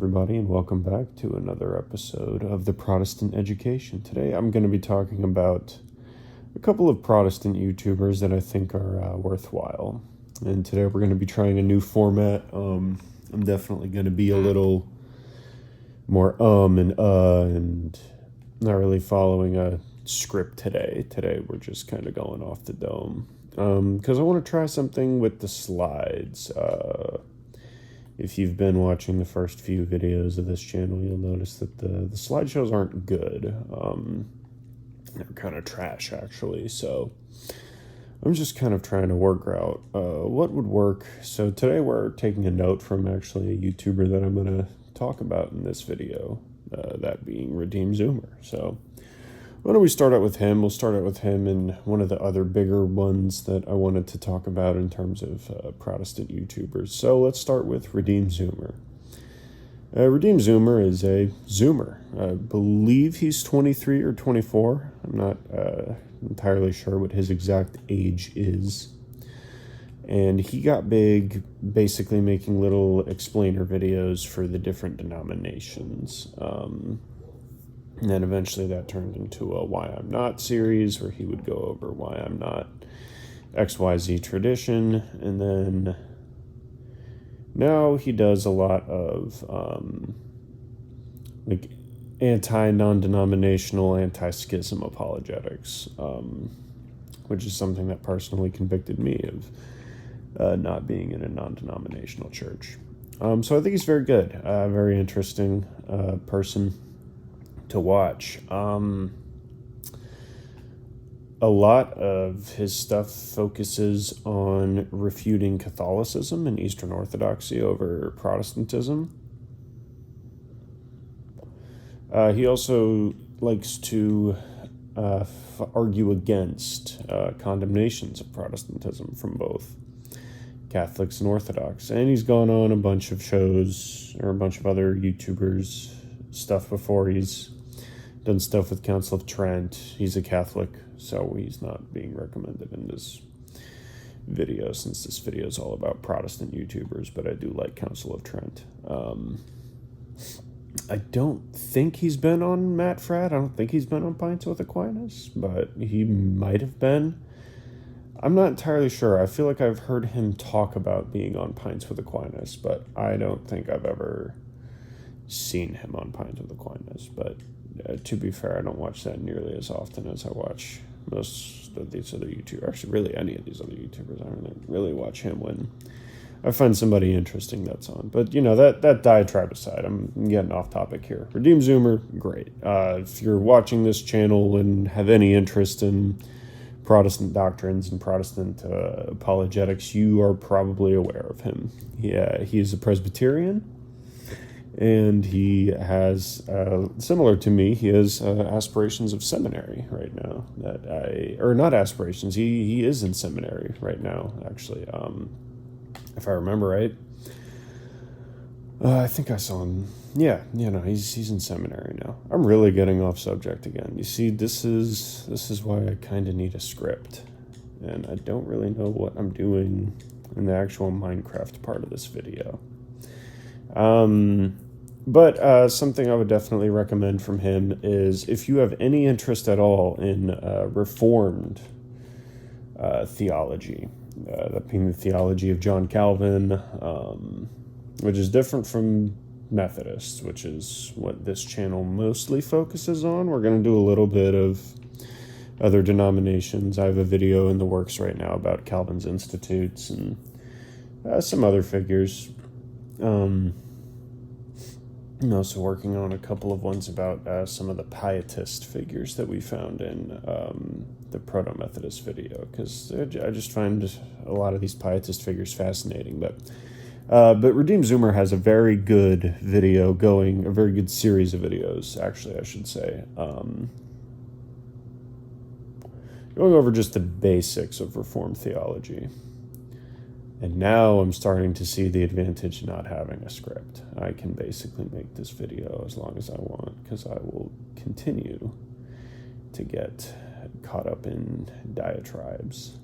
Everybody, and welcome back to another episode of the Protestant Education. Today I'm going to be talking about a couple of Protestant YouTubers that I think are worthwhile. And today we're going to be trying a new format. I'm definitely going to be a little more and not really following a script today. Today we're just kind of going off the dome. Because I want to try something with the slides. If you've been watching the first few videos of this channel, you'll notice that the slideshows aren't good. They're kind of trash, actually. So I'm just kind of trying to work out what would work. So today we're taking a note from actually a YouTuber that I'm going to talk about in this video, that being Redeem Zoomer. So why don't we start out with him? We'll start out with him and one of the other bigger ones that I wanted to talk about in terms of Protestant YouTubers. So let's start with Redeem Zoomer. Redeem Zoomer is a Zoomer. I believe he's 23 or 24. I'm not entirely sure what his exact age is. And he got big basically making little explainer videos for the different denominations. And then eventually that turned into a Why I'm Not series, where he would go over why I'm not XYZ tradition. And then now he does a lot of like anti-non-denominational, anti-schism apologetics, which is something that personally convicted me of not being in a non-denominational church. So I think he's very good, very interesting person to watch. A lot of his stuff focuses on refuting Catholicism and Eastern Orthodoxy over Protestantism. He also likes to argue against condemnations of Protestantism from both Catholics and Orthodox. And he's gone on a bunch of shows or a bunch of other YouTubers' stuff before. He's done stuff with Council of Trent. He's a Catholic, so he's not being recommended in this video, since this video is all about Protestant YouTubers, but I do like Council of Trent. I don't think he's been on Matt Fradd. I don't think he's been on Pints with Aquinas, but he might have been. I'm not entirely sure. I feel like I've heard him talk about being on Pints with Aquinas, but I don't think I've ever seen him on Pints with Aquinas. But to be fair, I don't watch that nearly as often as I watch most of these other YouTubers. Actually, really any of these other YouTubers. I don't really watch him when I find somebody interesting that's on. But, you know, that diatribe aside, I'm getting off topic here. Redeem Zoomer, great. If you're watching this channel and have any interest in Protestant doctrines and Protestant apologetics, you are probably aware of him. Yeah, he is a Presbyterian. And he has, similar to me, he has aspirations of seminary right now. Or not aspirations, he is in seminary right now, actually. If I remember right. I think I saw him. Yeah, he's in seminary now. I'm really getting off subject again. You see, this is why I kind of need a script. And I don't really know what I'm doing in the actual Minecraft part of this video. But something I would definitely recommend from him is, if you have any interest at all in Reformed theology, that being the theology of John Calvin, which is different from Methodists, which is what this channel mostly focuses on. We're going to do a little bit of other denominations. I have a video in the works right now about Calvin's Institutes and some other figures. I'm also working on a couple of ones about some of the pietist figures that we found in the Proto-Methodist video, because I just find a lot of these pietist figures fascinating. But Redeem Zoomer has a very good video going, a very good series of videos, actually, I should say, going over just the basics of Reformed theology. And now I'm starting to see the advantage of not having a script. I can basically make this video as long as I want, because I will continue to get caught up in diatribes.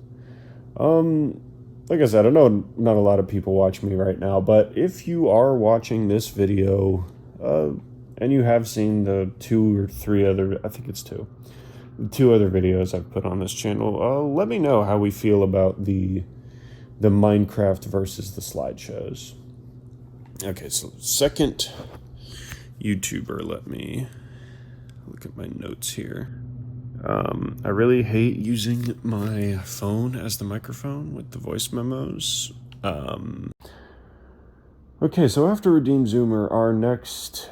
like I said, I know not a lot of people watch me right now, but if you are watching this video, and you have seen the two or three other, I think it's the two other videos I've put on this channel, let me know how we feel about the Minecraft versus the slideshows. Okay, so second YouTuber, let me look at my notes here. I really hate using my phone as the microphone with the voice memos. Okay, so after Redeem Zoomer, our next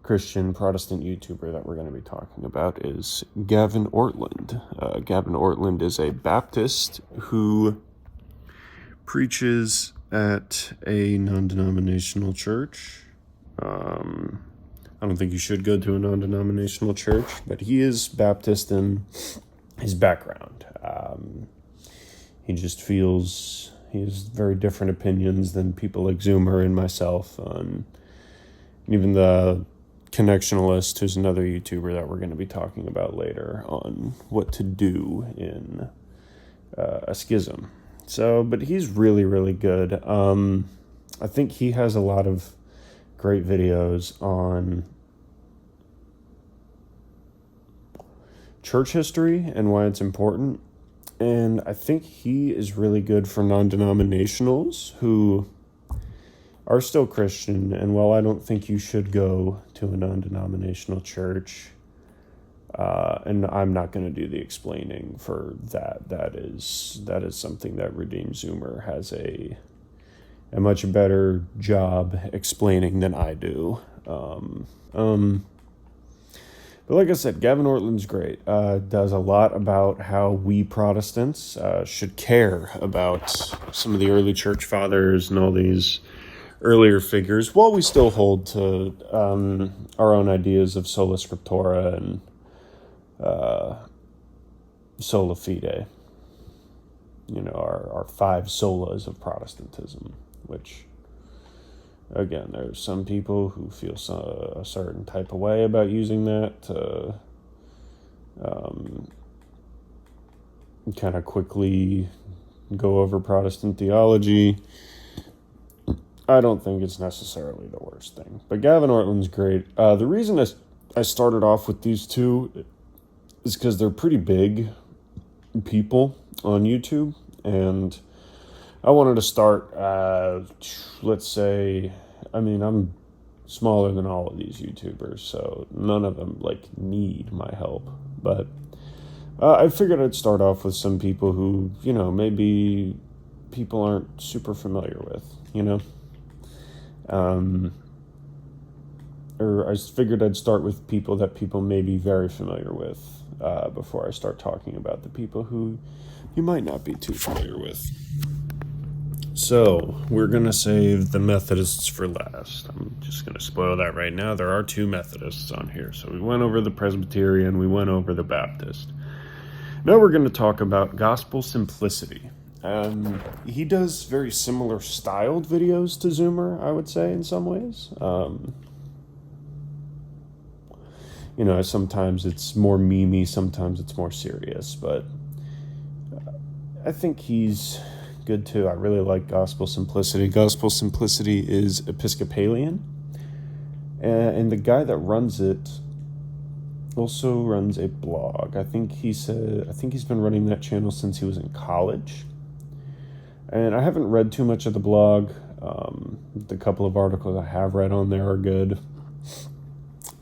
Christian Protestant YouTuber that we're going to be talking about is Gavin Ortland. Gavin Ortland is a Baptist who preaches at a non-denominational church. I don't think you should go to a non-denominational church, but he is Baptist in his background. He just feels he has very different opinions than people like Zoomer and myself, and even the Connectionalist, who's another YouTuber that we're going to be talking about later, on what to do in a schism. So, but he's really, really good. I think he has a lot of great videos on church history and why it's important. And I think he is really good for non-denominationals who are still Christian. And while I don't think you should go to a non-denominational church, and I'm not going to do the explaining for that. That is something that Redeem Zoomer has a much better job explaining than I do. But like I said, Gavin Ortland's great. Does a lot about how we Protestants should care about some of the early church fathers and all these earlier figures, while we still hold to our own ideas of sola scriptura and sola fide. You know, our five solas of Protestantism, which, again, there's some people who feel a certain type of way about using that to kind of quickly go over Protestant theology. I don't think it's necessarily the worst thing. But Gavin Ortland's great. The reason I started off with these two is because they're pretty big people on YouTube, and I wanted to start, let's say, I mean, I'm smaller than all of these YouTubers, so none of them, need my help. But I figured I'd start off with some people who, maybe people aren't super familiar with, Or I figured I'd start with people that people may be very familiar with before I start talking about the people who you might not be too familiar with. So, we're going to save the Methodists for last. I'm just going to spoil that right now. There are two Methodists on here. So we went over the Presbyterian, we went over the Baptist. Now we're going to talk about gospel simplicity. He does very similar styled videos to Zoomer, I would say, in some ways. Sometimes it's more memey, sometimes it's more serious, but I think he's good too. I really like Gospel Simplicity. Gospel Simplicity is Episcopalian, and the guy that runs it also runs a blog. I think he's been running that channel since he was in college, and I haven't read too much of the blog. The couple of articles I have read on there are good,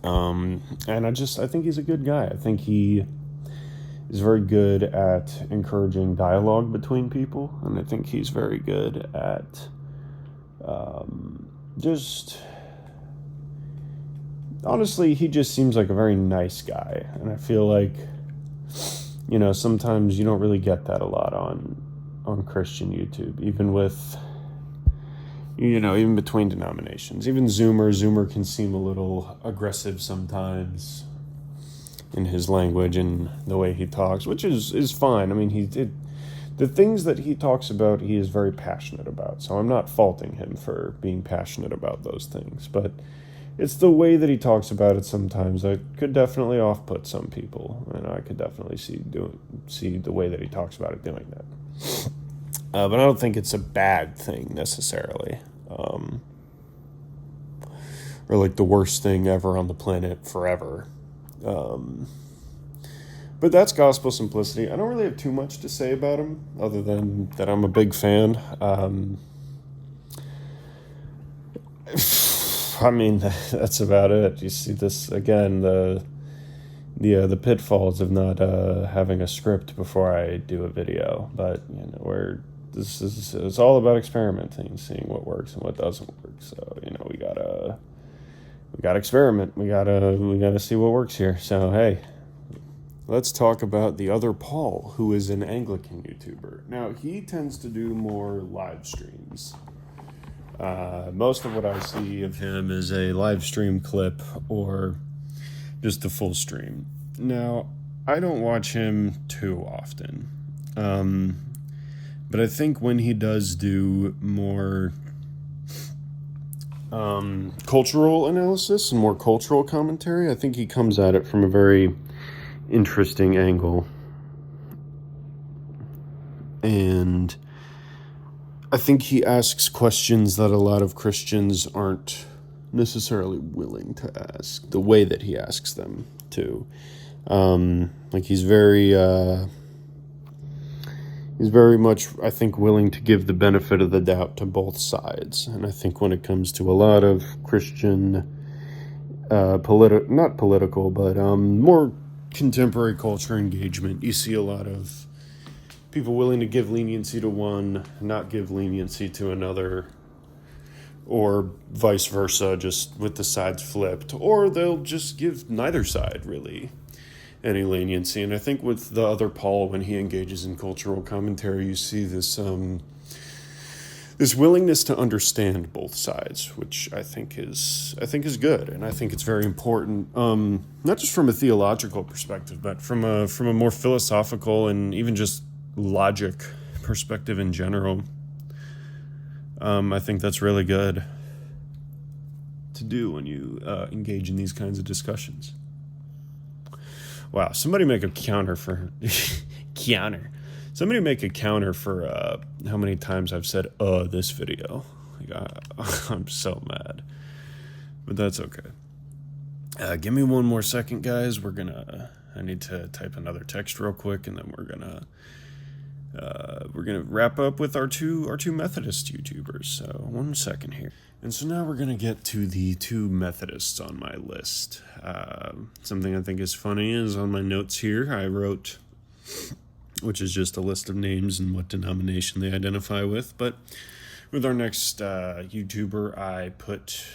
and I think he's a good guy. I think he is very good at encouraging dialogue between people, and I think he's very good at honestly, he just seems like a very nice guy, and I feel like, sometimes you don't really get that a lot on Christian YouTube, even with, even between denominations. Even Zoomer can seem a little aggressive sometimes in his language and the way he talks, which is fine. I mean, the things that he talks about, he is very passionate about, so I'm not faulting him for being passionate about those things, but it's the way that he talks about it sometimes that could definitely off-put some people, and I could definitely see the way that he talks about it doing that. But I don't think it's a bad thing necessarily. Or like the worst thing ever on the planet forever. But that's gospel simplicity. I don't really have too much to say about him other than that I'm a big fan. I mean, that's about it. You see this again, the pitfalls of not having a script before I do a video. But it's all about experimenting, seeing what works and what doesn't work. So we gotta experiment. We gotta see what works here. So hey, let's talk about the other Paul, who is an Anglican YouTuber. Now he tends to do more live streams. Most of what I see of him is a live stream clip or just a full stream. Now, I don't watch him too often. But I think when he does do more cultural analysis and more cultural commentary, I think he comes at it from a very interesting angle. And I think he asks questions that a lot of Christians aren't necessarily willing to ask, the way that he asks them to. He's very much, I think, willing to give the benefit of the doubt to both sides. And I think when it comes to a lot of Christian, not political, but more contemporary culture engagement, you see a lot of people willing to give leniency to one, not give leniency to another, or vice versa, just with the sides flipped, or they'll just give neither side really any leniency. And I think with the other Paul, when he engages in cultural commentary, you see this willingness to understand both sides, which I think is good, and I think it's very important, not just from a theological perspective, but from a more philosophical and even just logic perspective in general. I think that's really good to do when you engage in these kinds of discussions. Wow, somebody make a counter for Somebody make a counter for how many times I've said this video. I'm so mad, but that's okay. Give me one more second, guys. I need to type another text real quick, and then we're gonna wrap up with our two Methodist YouTubers. So 1 second here. And so now we're gonna get to the two Methodists on my list. Something I think is funny is on my notes here I wrote, which is just a list of names and what denomination they identify with. But with our next YouTuber, I put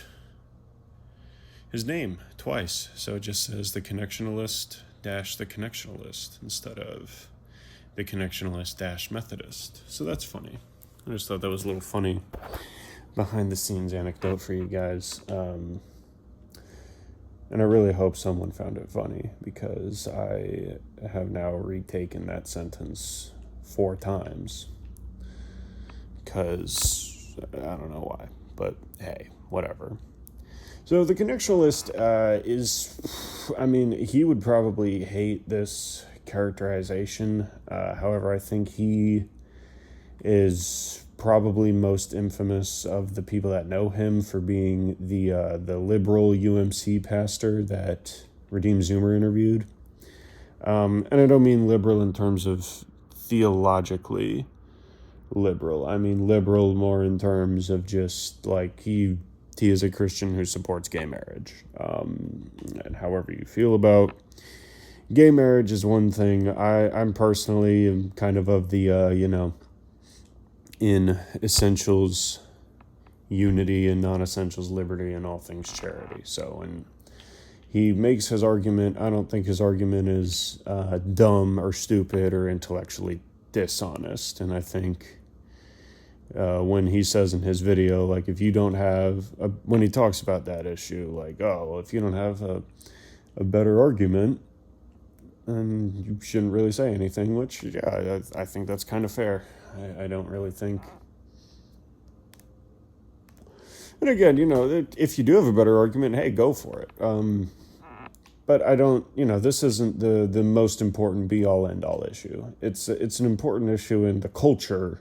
his name twice, so it just says the Connectionalist the Connectionalist instead of the Connectionalist Methodist. So that's funny. I just thought that was a little funny behind the scenes anecdote for you guys. And I really hope someone found it funny, because I have now retaken that sentence 4 times. Because I don't know why, but hey, whatever. So the Connectionalist he would probably hate this characterization. However, I think he is probably most infamous of the people that know him for being the liberal UMC pastor that Redeem Zoomer interviewed. And I don't mean liberal in terms of theologically liberal. I mean liberal more in terms of just like he is a Christian who supports gay marriage. And however you feel about gay marriage is one thing. I'm personally kind of the in essentials unity and non-essentials liberty and all things charity. So when he makes his argument, I don't think his argument is dumb or stupid or intellectually dishonest. And I think when he says in his video, like, if you don't have when he talks about that issue, like, if you don't have a better argument, then you shouldn't really say anything, which, yeah, I think that's kind of fair. I don't really think. And again, if you do have a better argument, hey, go for it. But I don't, this isn't the most important be-all, end-all issue. It's an important issue in the culture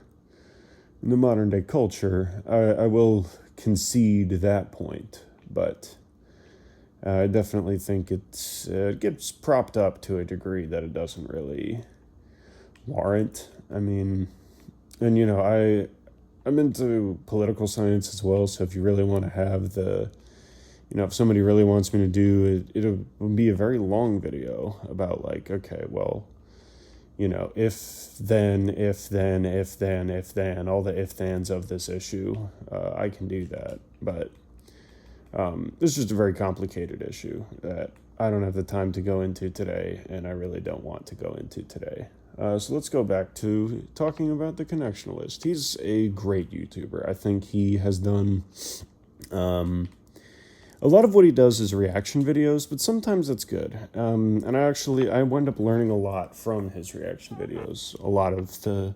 in the modern day culture. I will concede that point, but I definitely think it gets propped up to a degree that it doesn't really warrant. I mean, and I'm into political science as well, so if you really want to have if somebody really wants me to do it, it'll be a very long video about like, okay, well, if then, all the if-thens of this issue, I can do that. But this is just a very complicated issue that I don't have the time to go into today, and I really don't want to go into today. So let's go back to talking about the Connectionalist. He's a great YouTuber. I think he has done a lot of what he does is reaction videos, but sometimes that's good. And I wind up learning a lot from his reaction videos. A lot of the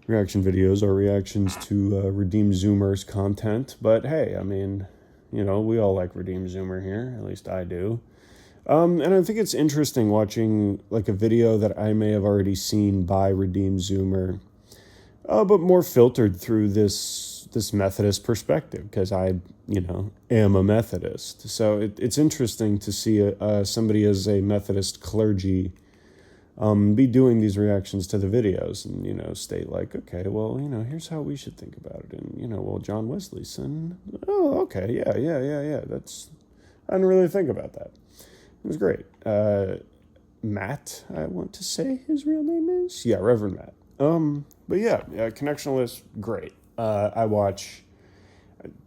reaction videos are reactions to Redeem Zoomer's content, but hey, I mean, we all like Redeem Zoomer here, at least I do. And I think it's interesting watching like a video that I may have already seen by Redeem Zoomer, but more filtered through this Methodist perspective, because I, am a Methodist. So it's interesting to see somebody as a Methodist clergy be doing these reactions to the videos and, state like, okay, well, here's how we should think about it. And, well, John Wesley said, oh, okay, yeah. I didn't really think about that. It was great. Matt, I want to say his real name is? Yeah, Reverend Matt. But yeah, Connectionalist, great. I watch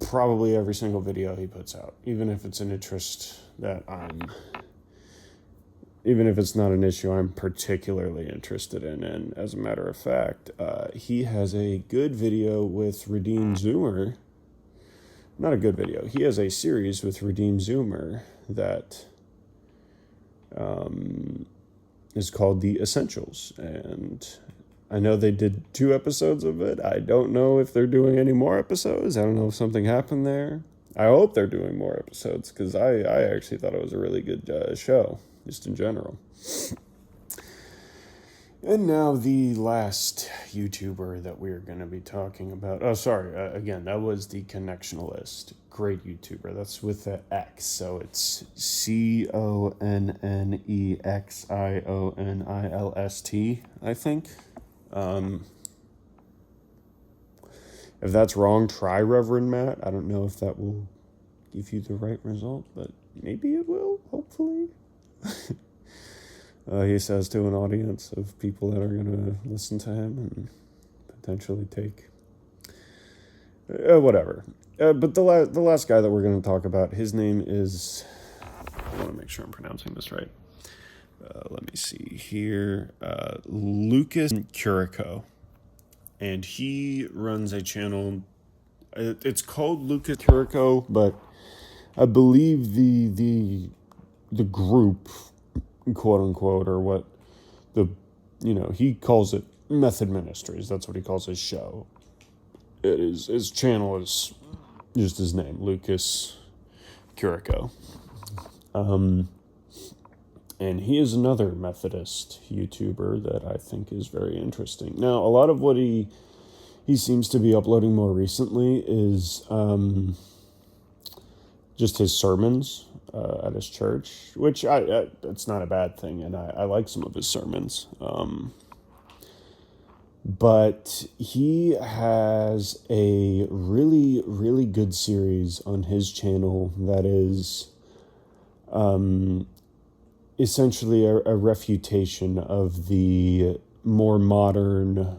probably every single video he puts out, even if it's an interest that even if it's not an issue I'm particularly interested in. And as a matter of fact, he has a good video with Redeem Zoomer. Not a good video. He has a series with Redeem Zoomer that is called The Essentials, and I know they did 2 episodes of it. I don't know if they're doing any more episodes. I don't know if something happened there. I hope they're doing more episodes, because I actually thought it was a really good show, just in general. And now the last YouTuber that we're going to be talking about. Oh, sorry. Again, that was the Connectionalist. Great YouTuber. That's with the X. So it's CONNEXIONILST, I think. If that's wrong, try Reverend Matt. I don't know if that will give you the right result, but maybe it will, hopefully. He says to an audience of people that are going to listen to him and potentially take whatever. But the last guy that we're going to talk about, his name is, I want to make sure I'm pronouncing this right. Let me see here. Lucas Curico. And he runs a channel. It's called Lucas Curico, but I believe the group, quote unquote, or what he calls it Method Ministries. That's what he calls his show. His channel is just his name, Lucas Curico. And he is another Methodist YouTuber that I think is very interesting. Now, a lot of what he seems to be uploading more recently is just his sermons at his church, which it's not a bad thing, and I like some of his sermons. But he has a really, really good series on his channel that is essentially a refutation of the more modern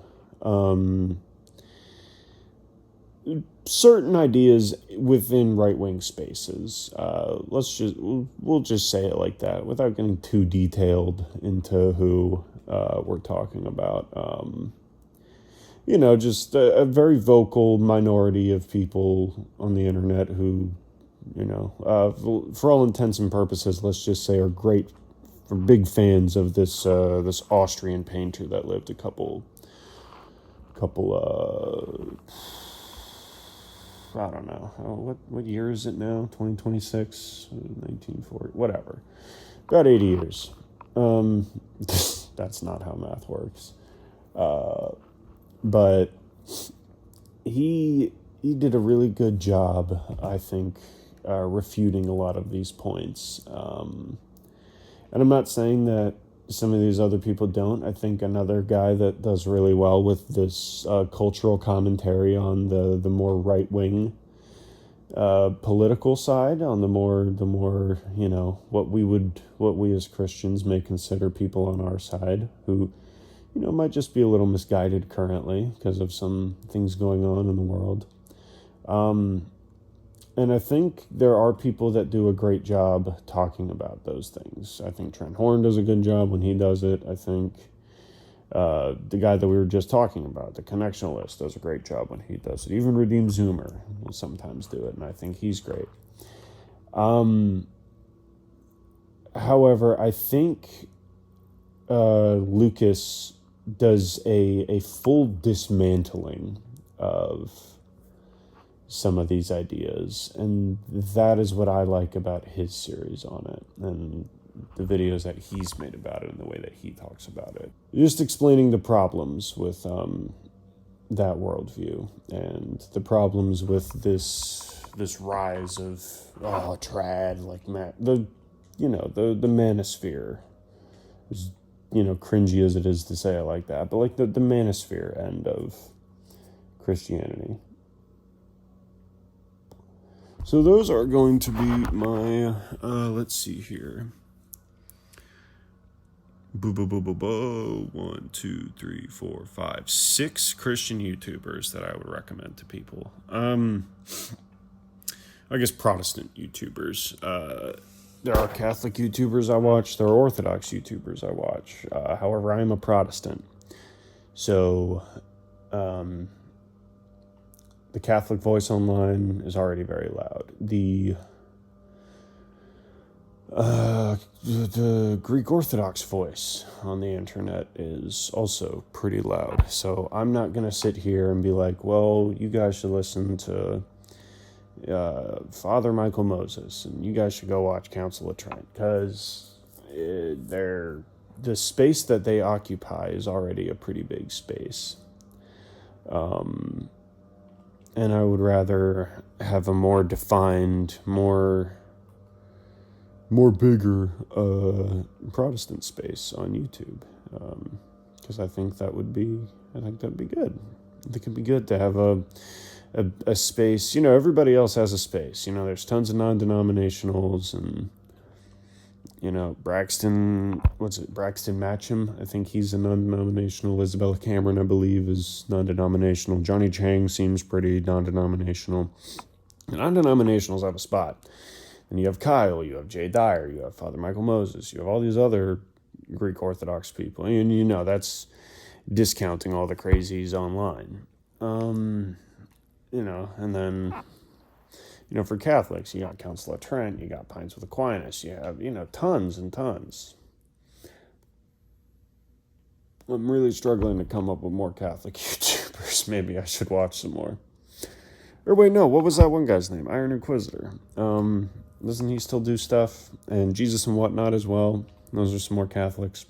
certain ideas within right-wing spaces. We'll just say it like that without getting too detailed into who we're talking about. Just a very vocal minority of people on the internet who, for all intents and purposes, let's just say are big fans of this Austrian painter that lived a couple I don't know, what year is it now? 2026, 1940, whatever. About 80 years. That's not how math works. But he did a really good job, I think, refuting a lot of these points. And I'm not saying that some of these other people don't. I think another guy that does really well with this cultural commentary on the more right wing political side, on the more what we as Christians may consider people on our side who might just be a little misguided currently because of some things going on in the world. And I think there are people that do a great job talking about those things. I think Trent Horn does a good job when he does it. I think the guy that we were just talking about, the Connectionalist, does a great job when he does it. Even Redeemed Zoomer will sometimes do it, and I think he's great. However, I think Lucas does a full dismantling of some of these ideas, and that is what I like about his series on it and the videos that he's made about it and the way that he talks about it. Just explaining the problems with that worldview and the problems with this rise of trad, like the manosphere. As cringy as it is to say it like that, but like the manosphere end of Christianity. So those are going to be my, let's see here. 1, 2, 3, 4, 5, 6 Christian YouTubers that I would recommend to people. I guess Protestant YouTubers. There are Catholic YouTubers I watch. There are Orthodox YouTubers I watch. However, I am a Protestant. So, the Catholic voice online is already very loud. The Greek Orthodox voice on the internet is also pretty loud. So I'm not going to sit here and be like, well, you guys should listen to Father Michael Moses, and you guys should go watch Council of Trent, because the space that they occupy is already a pretty big space. And I would rather have a more defined, more bigger Protestant space on YouTube, because I think that'd be good. I think it'd be good to have a space. Everybody else has a space. There's tons of non-denominationals, and Braxton Matcham, I think he's a non-denominational. Isabella Cameron, I believe, is non-denominational. Johnny Chang seems pretty non-denominational. Non-denominationals have a spot. And you have Kyle, you have Jay Dyer, you have Father Michael Moses, you have all these other Greek Orthodox people. And that's discounting all the crazies online. And then, for Catholics, you got Council of Trent, you got Pines with Aquinas, you have, tons and tons. I'm really struggling to come up with more Catholic YouTubers. Maybe I should watch some more. Or wait, no, what was that one guy's name? Iron Inquisitor. Doesn't he still do stuff? And Jesus and Whatnot as well. Those are some more Catholics.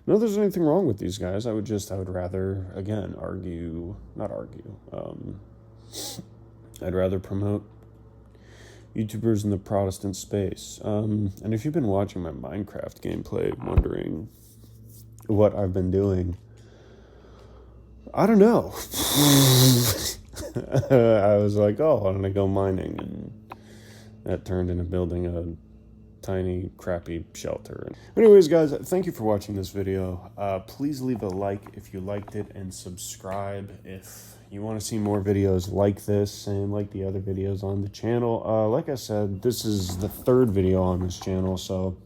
Not that there's anything wrong with these guys. I would rather, again, I'd rather promote YouTubers in the Protestant space. And if you've been watching my Minecraft gameplay, wondering what I've been doing, I don't know. I was like, why don't I go mining? And that turned into building a tiny, crappy shelter. Anyways, guys, thank you for watching this video. Please leave a like if you liked it, and subscribe if you want to see more videos like this and like the other videos on the channel. Like I said, this is the third video on this channel, so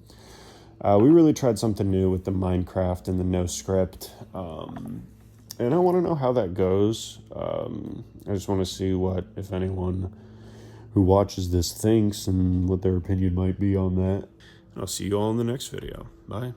we really tried something new with the Minecraft and the no script. And I want to know how that goes. I just want to see what, if anyone who watches this thinks and what their opinion might be on that. I'll see you all in the next video. Bye.